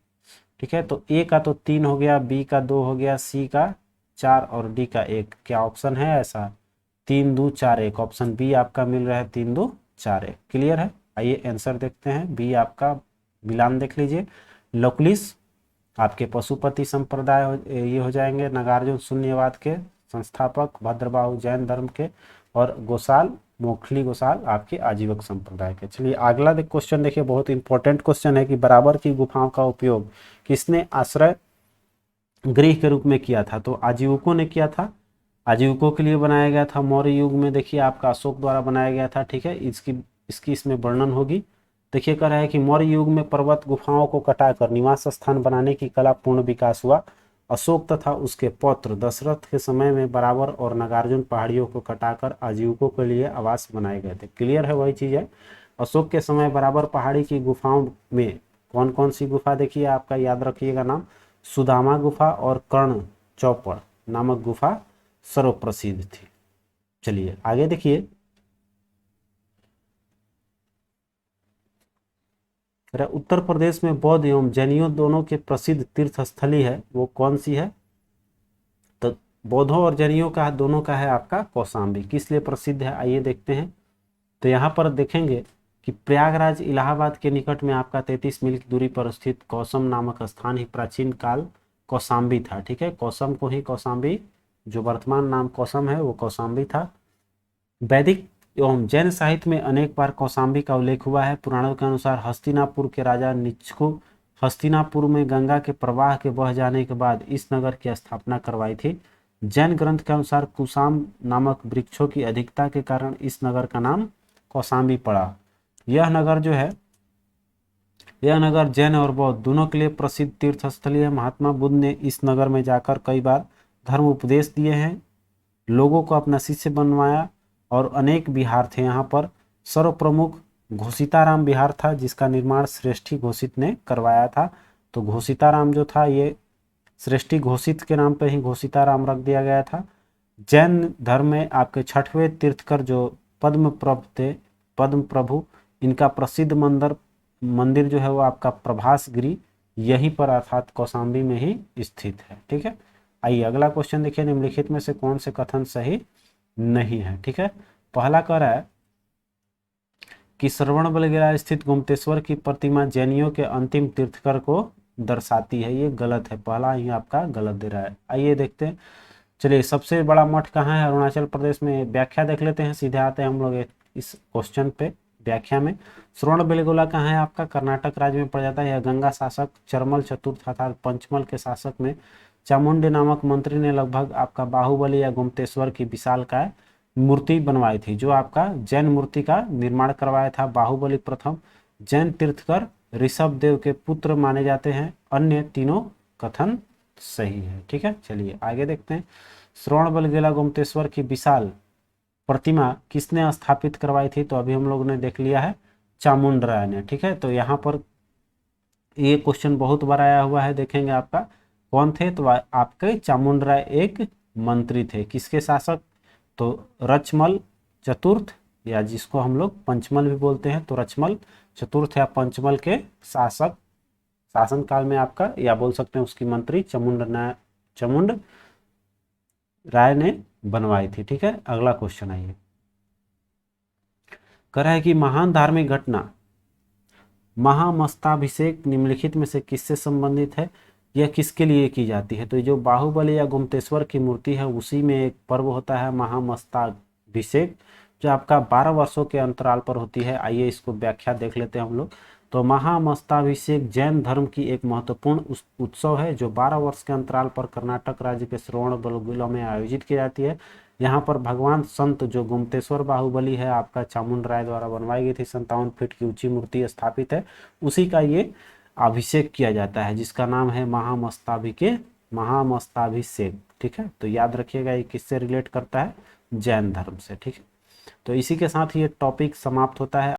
A: ठीक है, तो ए का तो 3 हो गया, बी का 2 हो गया, सी का 4 और डी का 1। क्या ऑप्शन है ऐसा? 3 2 4 1। ऑप्शन बी आपका मिल रहा है 3 2 4 1। क्लियर है? आइए आंसर देखते हैं। बी आपका मिलान देख लीजिए। लकुलिस आपके पशुपति संप्रदाय ये हो जाएंगे, नागार्जुन शून्यवाद के संस्थापक, भद्रबाहु जैन धर्म के, और गोसाल मोखली गोसाल आपके आजीवक संप्रदाय के। चलिए अगला क्वेश्चन देखिए, बहुत इंपॉर्टेंट क्वेश्चन है कि बराबर की गुफाओं का उपयोग किसने आश्रय गृह के रूप में किया था? तो आजीवकों ने किया था। आजीवकों के लिए बनाया गया था मौर्य युग में। देखिए आपका अशोक द्वारा बनाया गया था। ठीक है, इसकी इसमें वर्णन होगी। देखिए कह रहा है कि मौर्य युग में पर्वत गुफाओं को कटाकर निवास स्थान बनाने की कला पूर्ण विकास हुआ। अशोक तथा उसके पौत्र दशरथ के समय में बराबर और नागार्जुन पहाड़ियों को कटाकर आजीवकों के लिए आवास बनाए गए थे। क्लियर है? वही चीज है। अशोक के समय बराबर पहाड़ी की गुफाओं में कौन कौन सी गुफा देखिए आपका याद रखिएगा नाम, सुदामा गुफा और कर्ण चौपड़ नामक गुफा सर्वप्रसिद्ध थी। चलिए आगे देखिए, उत्तर प्रदेश में बौद्ध एवं जैनियों दोनों के प्रसिद्ध तीर्थ स्थली है, वो कौन सी है? तो बौद्धों और जैनियों का दोनों का है आपका कौशाम्बी। किस लिए प्रसिद्ध है आइए देखते हैं। तो यहाँ पर देखेंगे कि प्रयागराज इलाहाबाद के निकट में आपका 33 मील की दूरी पर स्थित कौसम नामक स्थान ही प्राचीन काल कौशाम्बी था। ठीक है, कौसम को ही कौशाम्बी, जो वर्तमान नाम कौसम है वो कौशाम्बी था। वैदिक एवं जैन साहित्य में अनेक बार कौशाम्बी का उल्लेख हुआ है। पुराणों के अनुसार हस्तिनापुर के राजा निच्छु हस्तिनापुर में गंगा के प्रवाह के बह जाने के बाद इस नगर की स्थापना करवाई थी। जैन ग्रंथ के अनुसार कुसाम नामक वृक्षों की अधिकता के कारण इस नगर का नाम कौशाम्बी पड़ा। यह नगर जो है, यह नगर जैन और बौद्ध दोनों के लिए प्रसिद्ध तीर्थ स्थली है। महात्मा बुद्ध ने इस नगर में जाकर कई बार धर्म उपदेश दिए हैं, लोगों को अपना शिष्य बनवाया और अनेक विहार थे यहाँ पर। सर्व प्रमुख घोषिताराम विहार था जिसका निर्माण श्रेष्ठी घोषित ने करवाया था। तो घोषिताराम जो था ये श्रेष्ठी घोषित के नाम पे ही घोषिताराम रख दिया गया था। जैन धर्म में आपके छठवें तीर्थकर जो पद्मप्रभ थे, पद्म प्रभु, इनका प्रसिद्ध मंदिर जो है वो आपका प्रभास गिरी यहीं पर अर्थात कौशाम्बी में ही स्थित है। ठीक है, आइए अगला क्वेश्चन देखिए, निम्नलिखित में से कौन से कथन सही नहीं है। ठीक है, पहला कह रहा है कि श्रवणबेलगोला स्थित गुप्तेश्वर की प्रतिमा जैनियों के अंतिम तीर्थकर को दर्शाती है। ये गलत है, पहला ही आपका गलत दे रहा है। आइए देखते हैं, चलिए सबसे बड़ा मठ कहाँ है अरुणाचल प्रदेश में, व्याख्या देख लेते हैं। सीधे आते हैं हम लोग इस क्वेश्चन पे व्याख्या में। श्रवणबेलगोला कहाँ है आपका, कर्नाटक राज्य में पड़ जाता है। यह गंगा शासक चरमल चतुर्थ अर्थात पंचमल के शासक में चामुंडी नामक मंत्री ने लगभग आपका बाहुबली या गुप्तेश्वर की विशालकाय मूर्ति बनवाई थी, जो आपका जैन मूर्ति का निर्माण करवाया था बाहुबली प्रथम जैन तीर्थकर ऋषभ देव के पुत्र माने जाते हैं। अन्य तीनों कथन सही है। ठीक है, चलिए आगे देखते हैं। श्रवणबेलगोला गुप्तेश्वर की विशाल प्रतिमा किसने स्थापित करवाई थी, तो अभी हम लोगों ने देख लिया है चामुंड राय ने। ठीक है, तो यहाँ पर ये क्वेश्चन बहुत बार आया हुआ है, देखेंगे आपका कौन थे, तो आपके चामुंड राय एक मंत्री थे, किसके शासक, तो रचमल चतुर्थ या जिसको हम लोग पंचमल भी बोलते हैं, तो रचमल चतुर्थ या पंचमल के शासक शासन काल में आपका, या बोल सकते हैं उसकी मंत्री चामुंड राय ने बनवाई थी। ठीक है, अगला क्वेश्चन आइए, कह रहा है कि महान धार्मिक घटना महामस्ताभिषेक निम्नलिखित में से किससे संबंधित है, यह किसके लिए की जाती है, तो जो बाहुबली या गुप्तेश्वर की मूर्ति है उसी में एक पर्व होता है महामस्ताभिषेक, जो आपका 12 वर्षों के अंतराल पर होती है। आइए इसको व्याख्या देख लेते हैं हम लोग। तो महामस्ताभिषेक जैन धर्म की एक महत्वपूर्ण उत्सव है जो 12 वर्ष के अंतराल पर कर्नाटक राज्य के श्रवणबेलगोला में आयोजित की जाती है। यहाँ पर भगवान संत जो गुप्तेश्वर बाहुबली है आपका चामुंड राय द्वारा बनवाई गई थी, 57 फीट की ऊंची मूर्ति स्थापित है, उसी का ये अभिषेक किया जाता है जिसका नाम है महामस्ताभिषेक। ठीक है, तो याद रखिएगा ये किससे रिलेट करता है, जैन धर्म से। ठीक है, तो इसी के साथ ये टॉपिक समाप्त होता है।